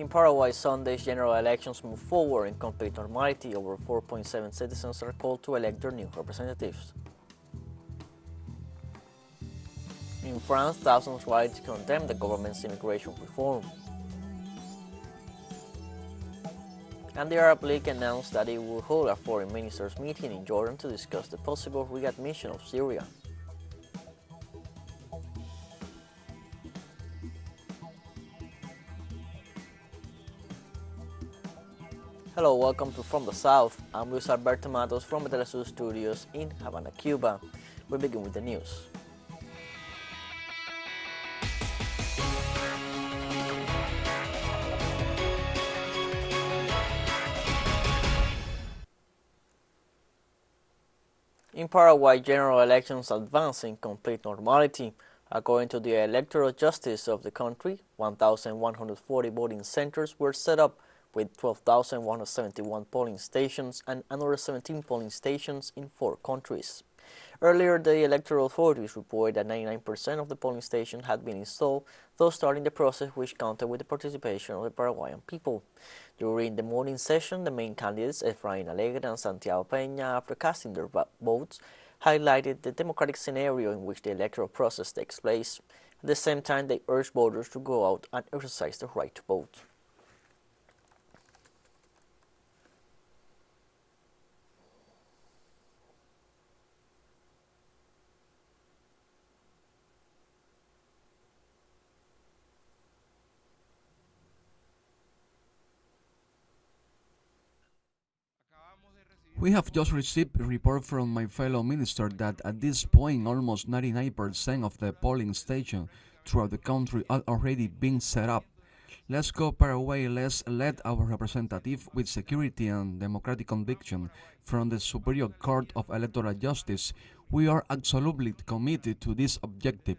In Paraguay, Sunday's general elections move forward in complete normality. Over 4.7 citizens are called to elect their new representatives. In France, thousands rallied to condemn the government's immigration reform. And the Arab League announced that it will hold a foreign ministers' meeting in Jordan to discuss the possible readmission of Syria. Hello, welcome to From the South. I'm Luis Alberto Matos from the TeleSUR studios in Havana, Cuba. We begin with the news. In Paraguay, general elections advance in complete normality. According to the electoral justice of the country, 1,140 voting centers were set up with 12,171 polling stations and another 17 polling stations in 4 countries. Earlier, the electoral authorities reported that 99% of the polling stations had been installed, thus starting the process which counted with the participation of the Paraguayan people. During the morning session, the main candidates, Efrain Alegre and Santiago Peña, after casting their votes, highlighted the democratic scenario in which the electoral process takes place. At the same time, they urged voters to go out and exercise their right to vote. We have just received a report from my fellow minister that at this point almost 99% of the polling stations throughout the country are already being set up. Let's go Paraguay, let's elect our representative with security and democratic conviction from the Superior Court of Electoral Justice. We are absolutely committed to this objective.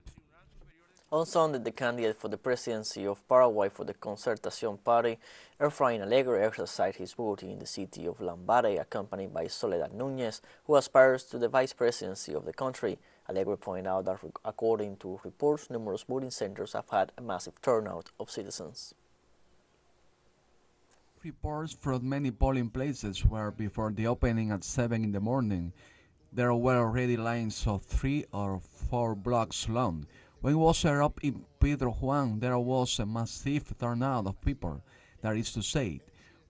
On Sunday, the candidate for the presidency of Paraguay for the Concertación Party, Efrain Alegre, exercised his voting in the city of Lambaye, accompanied by Soledad Núñez, who aspires to the vice presidency of the country. Alegre pointed out that, according to reports, numerous voting centers have had a massive turnout of citizens. Reports from many polling places were before the opening at 7 in the morning. There were already lines of 3 or 4 blocks long. When it was set up in Pedro Juan, there was a massive turnout of people. That is to say,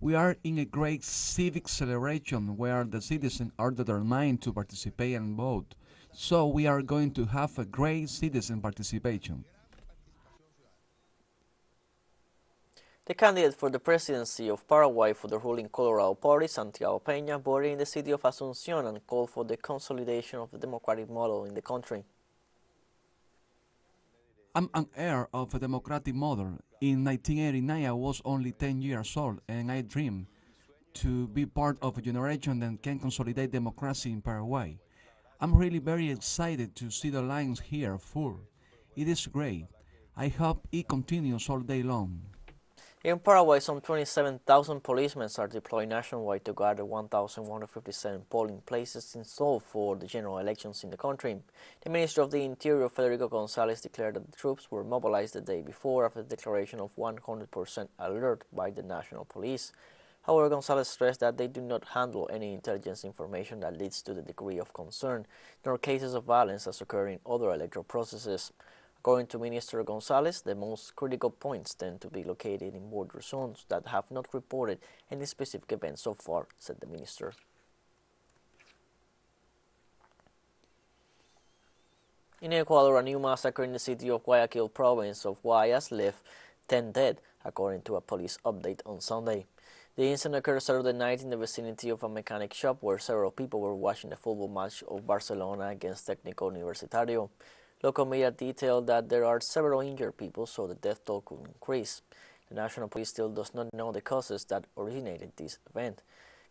we are in a great civic celebration where the citizens are determined to participate and vote. So we are going to have a great citizen participation. The candidate for the presidency of Paraguay for the ruling Colorado Party, Santiago Peña, voted in the city of Asunción and called for the consolidation of the democratic model in the country. I'm an heir of a democratic model. In 1989, I was only 10 years old, and I dreamed to be part of a generation that can consolidate democracy in Paraguay. I'm really very excited to see the lines here full. It is great. I hope it continues all day long. In Paraguay, some 27,000 policemen are deployed nationwide to guard the 1,157 polling places installed for the general elections in the country. The Minister of the Interior, Federico González, declared that the troops were mobilized the day before after the declaration of 100% alert by the National Police. However, González stressed that they do not handle any intelligence information that leads to the degree of concern, nor cases of violence as occur in other electoral processes. According to Minister González, the most critical points tend to be located in border zones that have not reported any specific events so far, said the minister. In Ecuador, a new massacre in the city of Guayaquil province of Guayas left 10 dead, according to a police update on Sunday. The incident occurred Saturday night in the vicinity of a mechanic shop where several people were watching the football match of Barcelona against Técnico Universitario. Local media detailed that there are several injured people, so the death toll could increase. The National Police still does not know the causes that originated this event.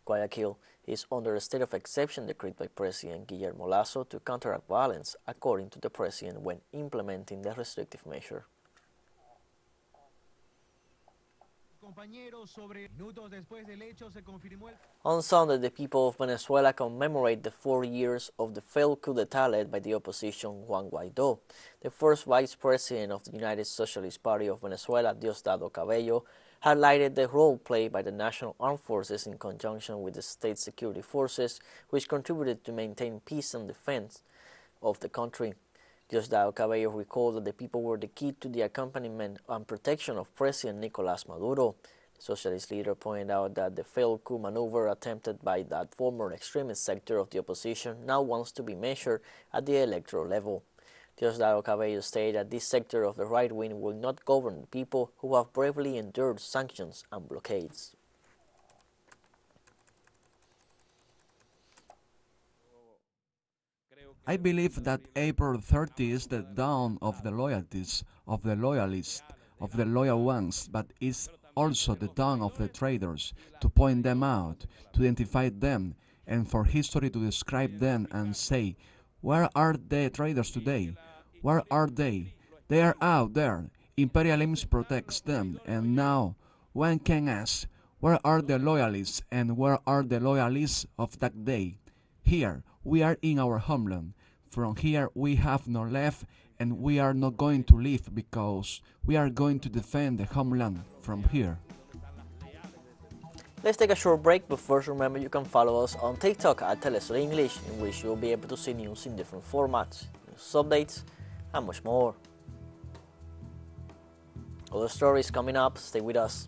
Guayaquil is under a state of exception decreed by President Guillermo Lasso to counteract violence, according to the President when implementing the restrictive measure. On Sunday, the people of Venezuela commemorate the 4 years of the failed coup d'etat led by the opposition Juan Guaidó. The first vice president of the United Socialist Party of Venezuela, Diosdado Cabello, highlighted the role played by the National Armed Forces in conjunction with the state security forces, which contributed to maintain peace and defense of the country. Diosdado Cabello recalled that the people were the key to the accompaniment and protection of President Nicolás Maduro. The socialist leader pointed out that the failed coup maneuver attempted by that former extremist sector of the opposition now wants to be measured at the electoral level. Diosdado Cabello stated that this sector of the right wing will not govern the people who have bravely endured sanctions and blockades. I believe that April 30 is the dawn of the loyalties, of the loyalists, of the loyal ones, but it's also the dawn of the traitors, to point them out, to identify them, and for history to describe them and say, where are the traitors today? Where are they? They are out there. Imperialism protects them, and now one can ask, where are the loyalists and where are the loyalists of that day? Here, we are in our homeland. From here, we have no left, and we are not going to leave because we are going to defend the homeland from here. Let's take a short break, but first remember you can follow us on TikTok at TeleSUR English, in which you'll be able to see news in different formats, news updates, and much more. Other stories coming up, stay with us.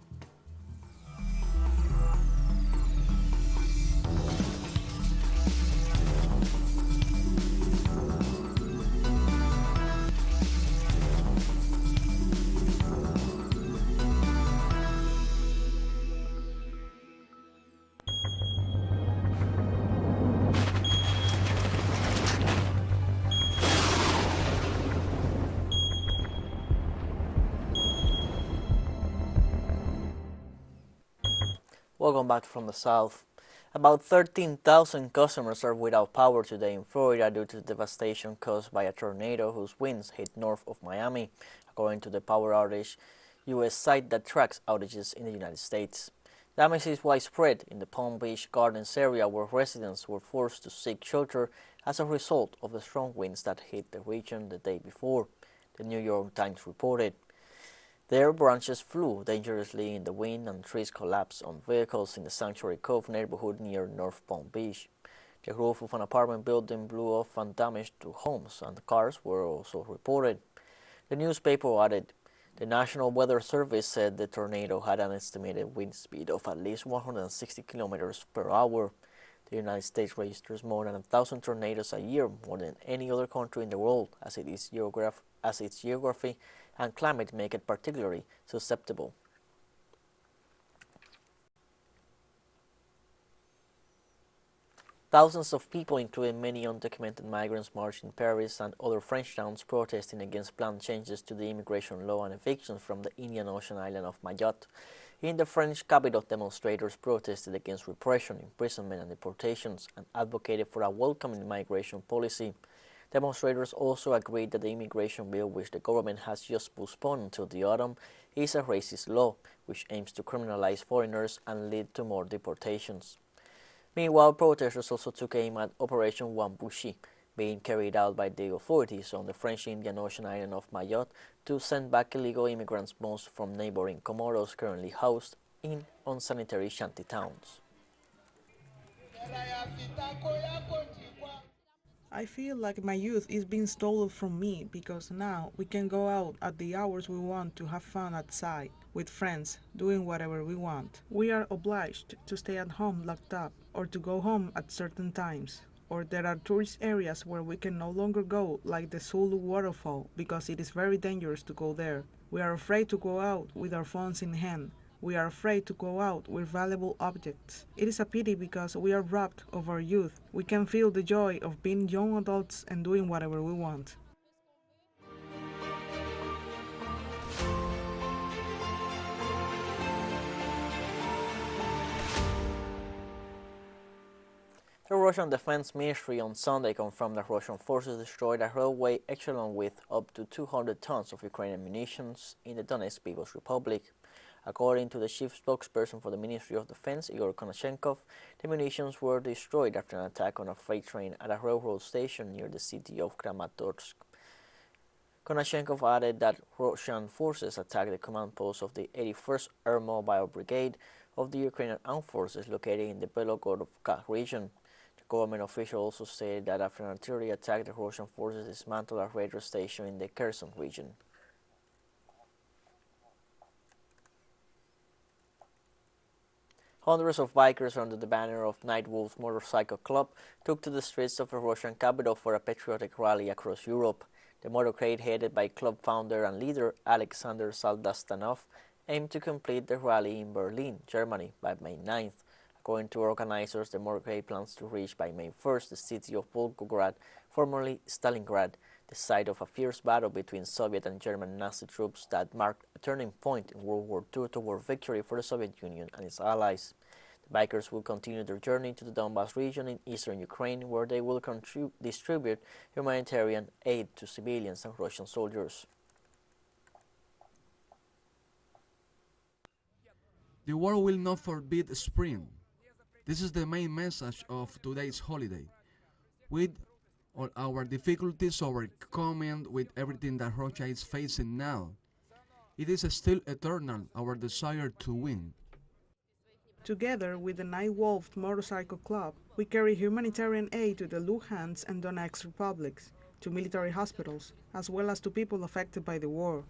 Welcome back from the south. About 13,000 customers are without power today in Florida due to the devastation caused by a tornado whose winds hit north of Miami, according to the Power Outage U.S. site that tracks outages in the United States. Damage is widespread in the Palm Beach Gardens area, where residents were forced to seek shelter as a result of the strong winds that hit the region the day before, the New York Times reported. Their branches flew dangerously in the wind and trees collapsed on vehicles in the Sanctuary Cove neighborhood near North Palm Beach. The roof of an apartment building blew off and damage to homes and cars were also reported. The newspaper added, the National Weather Service said the tornado had an estimated wind speed of at least 160 kilometers per hour. The United States registers more than 1,000 tornadoes a year, more than any other country in the world, as its geography and climate make it particularly susceptible. Thousands of people, including many undocumented migrants, marched in Paris and other French towns protesting against planned changes to the immigration law and evictions from the Indian Ocean island of Mayotte. In the French capital, demonstrators protested against repression, imprisonment, and deportations and advocated for a welcoming migration policy. Demonstrators also agreed that the immigration bill, which the government has just postponed until the autumn, is a racist law, which aims to criminalize foreigners and lead to more deportations. Meanwhile, protesters also took aim at Operation Wambushi, being carried out by the authorities on the French Indian Ocean island of Mayotte to send back illegal immigrants, most from neighboring Comoros currently housed in unsanitary shanty towns. I feel like my youth is being stolen from me because now we can go out at the hours we want to have fun outside with friends, doing whatever we want. We are obliged to stay at home locked up or to go home at certain times. Or there are tourist areas where we can no longer go, like the Sulu waterfall, because it is very dangerous to go there. We are afraid to go out with our phones in hand. We are afraid to go out with valuable objects. It is a pity because we are robbed of our youth. We can feel the joy of being young adults and doing whatever we want. The Russian Defense Ministry on Sunday confirmed that Russian forces destroyed a railway echelon with up to 200 tons of Ukrainian munitions in the Donetsk People's Republic. According to the chief spokesperson for the Ministry of Defense, Igor Konashenkov, the munitions were destroyed after an attack on a freight train at a railroad station near the city of Kramatorsk. Konashenkov added that Russian forces attacked the command post of the 81st Air Mobile Brigade of the Ukrainian Armed Forces located in the Belgorod region. The government official also stated that after an artillery attack, the Russian forces dismantled a radar station in the Kherson region. Hundreds of bikers under the banner of Nightwolf Motorcycle Club took to the streets of the Russian capital for a patriotic rally across Europe. The motorcade, headed by club founder and leader Alexander Saldastanov, aimed to complete the rally in Berlin, Germany, by May 9th. According to organizers, the motorcade plans to reach by May 1st the city of Volgograd, formerly Stalingrad, the site of a fierce battle between Soviet and German Nazi troops that marked a turning point in World War II toward victory for the Soviet Union and its allies. The bikers will continue their journey to the Donbas region in eastern Ukraine, where they will distribute humanitarian aid to civilians and Russian soldiers. The war will not forbid spring. This is the main message of today's holiday. With all our difficulties overcoming, with everything that Russia is facing now, it is still eternal, our desire to win. Together with the Nightwolf Motorcycle Club, we carry humanitarian aid to the Luhansk and Donetsk republics, to military hospitals, as well as to people affected by the war.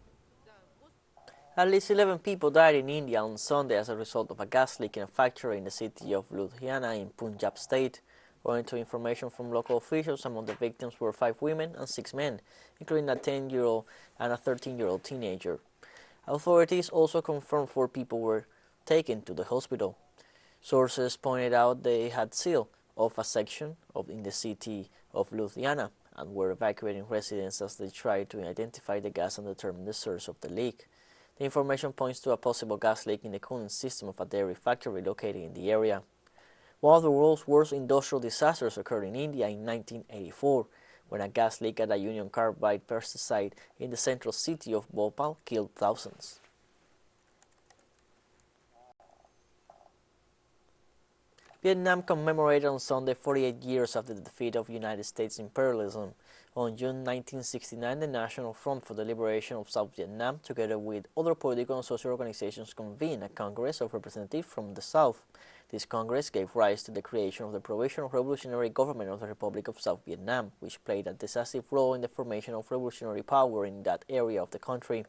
At least 11 people died in India on Sunday as a result of a gas leak in a factory in the city of Ludhiana in Punjab state. According to information from local officials, among the victims were 5 women and 6 men, including a 10-year-old and a 13-year-old teenager. Authorities also confirmed 4 people were taken to the hospital. Sources pointed out they had sealed off a section in the city of Ludhiana and were evacuating residents as they tried to identify the gas and determine the source of the leak. The information points to a possible gas leak in the cooling system of a dairy factory located in the area. One of the world's worst industrial disasters occurred in India in 1984, when a gas leak at a Union Carbide pesticide in the central city of Bhopal killed thousands. Vietnam commemorated on Sunday 48 years after the defeat of United States imperialism. On June 1969, the National Front for the Liberation of South Vietnam, together with other political and social organizations, convened a Congress of Representatives from the South. This Congress gave rise to the creation of the Provisional Revolutionary Government of the Republic of South Vietnam, which played a decisive role in the formation of revolutionary power in that area of the country.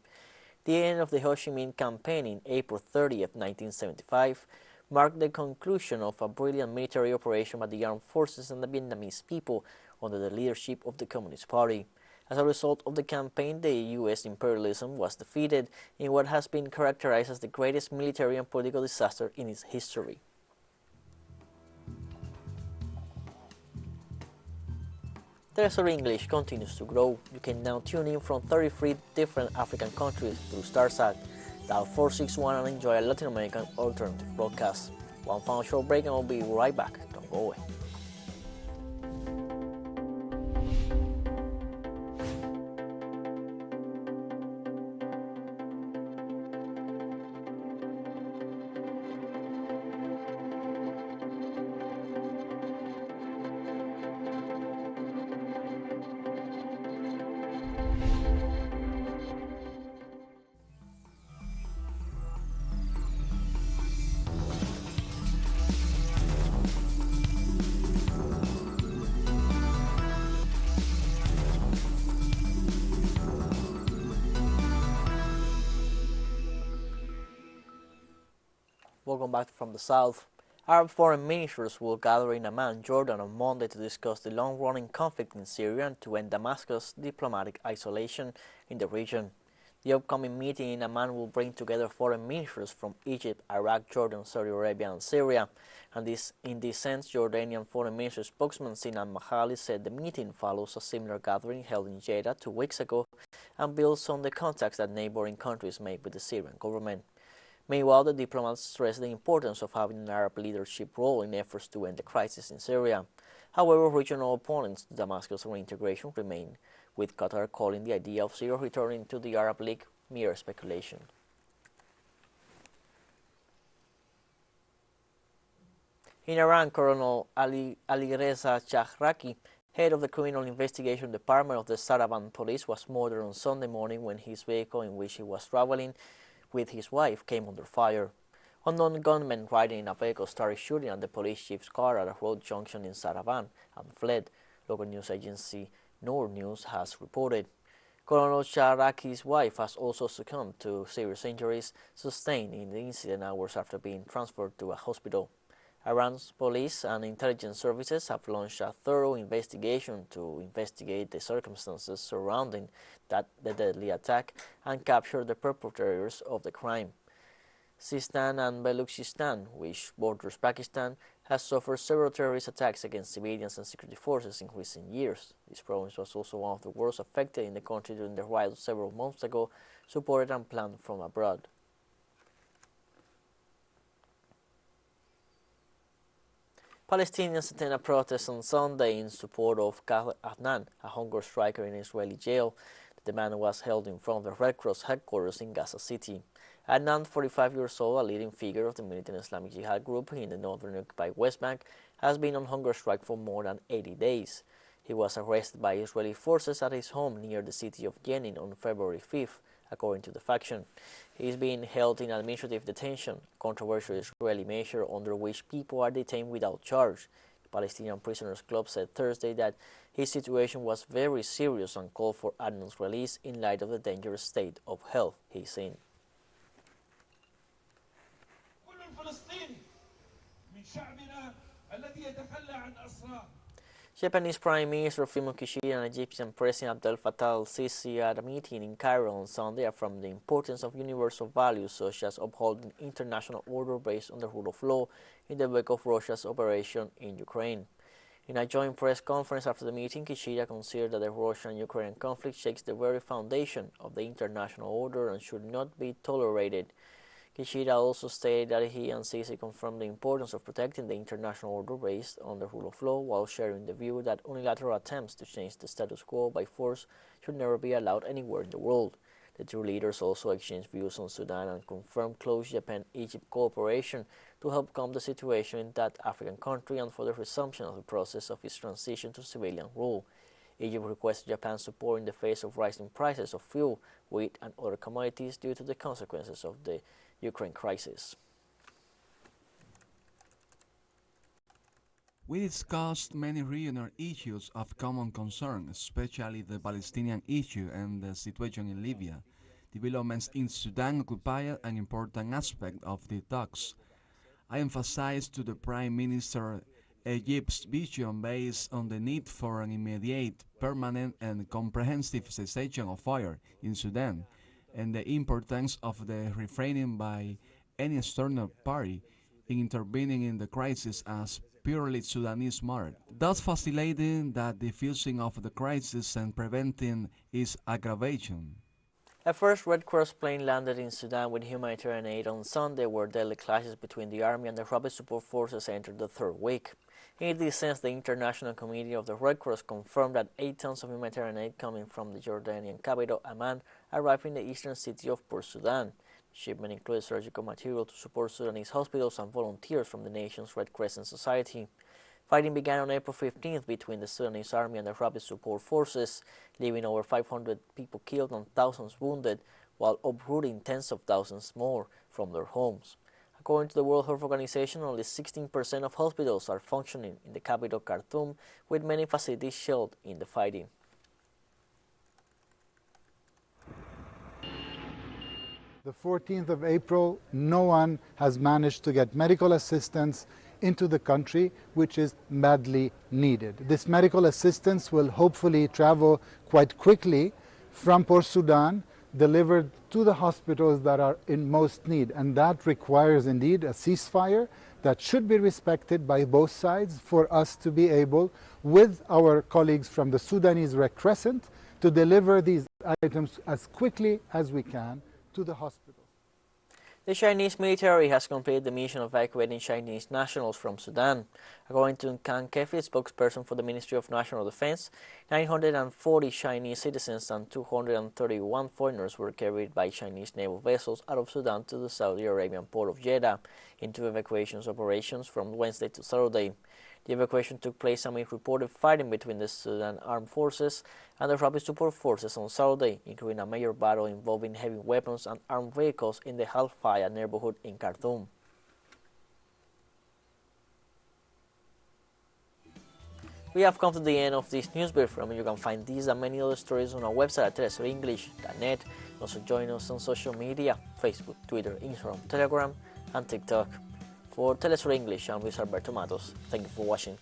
The end of the Ho Chi Minh campaign in April 30, 1975, marked the conclusion of a brilliant military operation by the armed forces and the Vietnamese people under the leadership of the Communist Party. As a result of the campaign, the U.S. imperialism was defeated in what has been characterized as the greatest military and political disaster in its history. TeleSUR English continues to grow. You can now tune in from 33 different African countries through StarSat. Dial 461 and enjoy a Latin American alternative broadcast. One final short break and we'll be right back. Don't go away. Welcome back from the South. Arab foreign ministers will gather in Amman, Jordan on Monday to discuss the long-running conflict in Syria and to end Damascus' diplomatic isolation in the region. The upcoming meeting in Amman will bring together foreign ministers from Egypt, Iraq, Jordan, Saudi Arabia, and Syria. And in this sense, Jordanian Foreign Ministry spokesman Sinan Mahali said the meeting follows a similar gathering held in Jeddah 2 weeks ago and builds on the contacts that neighboring countries made with the Syrian government. Meanwhile, the diplomats stressed the importance of having an Arab leadership role in efforts to end the crisis in Syria. However, regional opponents to Damascus reintegration remain, with Qatar calling the idea of Syria returning to the Arab League mere speculation. In Iran, Colonel Ali Reza Chahraki, Head of the Criminal Investigation Department of the Saravan Police was murdered on Sunday morning when his vehicle in which he was traveling with his wife came under fire. Unknown gunmen riding in a vehicle started shooting at the police chief's car at a road junction in Saravan and fled, local news agency Noor News has reported. Colonel Sharaki's wife has also succumbed to serious injuries sustained in the incident hours after being transferred to a hospital. Iran's police and intelligence services have launched a thorough investigation to investigate the circumstances surrounding the deadly attack and capture the perpetrators of the crime. Sistan and Baluchistan, which borders Pakistan, has suffered several terrorist attacks against civilians and security forces in recent years. This province was also one of the worst affected in the country during the riots several months ago, supported and planned from abroad. Palestinians attended a protest on Sunday in support of Khaled Adnan, a hunger striker in Israeli jail. The demand was held in front of the Red Cross headquarters in Gaza City. Adnan, 45 years old, a leading figure of the militant Islamic Jihad group in the northern occupied West Bank, has been on hunger strike for more than 80 days. He was arrested by Israeli forces at his home near the city of Jenin on February 5th, according to the faction. He is being held in administrative detention, a controversial Israeli measure under which people are detained without charge. The Palestinian Prisoners Club said Thursday that his situation was very serious and called for Adnan's release in light of the dangerous state of health he's in. Japanese Prime Minister Fumio Kishida and Egyptian President Abdel Fattah al-Sisi at a meeting in Cairo on Sunday affirmed the importance of universal values such as upholding international order based on the rule of law in the wake of Russia's operation in Ukraine. In a joint press conference after the meeting, Kishida considered that the Russian-Ukrainian conflict shakes the very foundation of the international order and should not be tolerated. Kishida also stated that he and Sisi confirmed the importance of protecting the international order based on the rule of law, while sharing the view that unilateral attempts to change the status quo by force should never be allowed anywhere in the world. The two leaders also exchanged views on Sudan and confirmed close Japan-Egypt cooperation to help calm the situation in that African country and for the resumption of the process of its transition to civilian rule. Egypt requested Japan's support in the face of rising prices of fuel, wheat, and other commodities due to the consequences of the Ukraine crisis. We discussed many regional issues of common concern, especially the Palestinian issue and the situation in Libya. Developments in Sudan occupied an important aspect of the talks. I emphasized to the Prime Minister Egypt's vision based on the need for an immediate, permanent and comprehensive cessation of fire in Sudan, and the importance of the refraining by any external party in intervening in the crisis as purely Sudanese matter, thus facilitating the diffusing of the crisis and preventing its aggravation. A first Red Cross plane landed in Sudan with humanitarian aid on Sunday, where deadly clashes between the army and the rapid support forces entered the third week. In this sense, the International Committee of the Red Cross confirmed that 8 tons of humanitarian aid coming from the Jordanian capital, Amman, arrived in the eastern city of Port Sudan. The shipment included surgical material to support Sudanese hospitals and volunteers from the nation's Red Crescent Society. Fighting began on April 15th between the Sudanese army and the rapid support forces, leaving over 500 people killed and thousands wounded, while uprooting tens of thousands more from their homes. According to the World Health Organization, only 16% of hospitals are functioning in the capital Khartoum, with many facilities shelled in the fighting. The 14th of April, no one has managed to get medical assistance into the country, which is badly needed. This medical assistance will hopefully travel quite quickly from Port Sudan, delivered to the hospitals that are in most need, and that requires indeed a ceasefire that should be respected by both sides for us to be able, with our colleagues from the Sudanese Red Crescent, to deliver these items as quickly as we can to the hospitals. The Chinese military has completed the mission of evacuating Chinese nationals from Sudan. According to Kang Kefi, spokesperson for the Ministry of National Defense, 940 Chinese citizens and 231 foreigners were carried by Chinese naval vessels out of Sudan to the Saudi Arabian port of Jeddah into evacuation operations from Wednesday to Saturday. The evacuation took place amid reported fighting between the Sudan Armed Forces and the Rapid Support Forces on Saturday, including a major battle involving heavy weapons and armed vehicles in the Halfaya neighborhood in Khartoum. We have come to the end of this news brief. Remember, you can find these and many other stories on our website at telesurenglish.net. Also join us on social media, Facebook, Twitter, Instagram, Telegram, and TikTok. For TeleSUR English, I'm Luis Alberto Matos. Thank you for watching.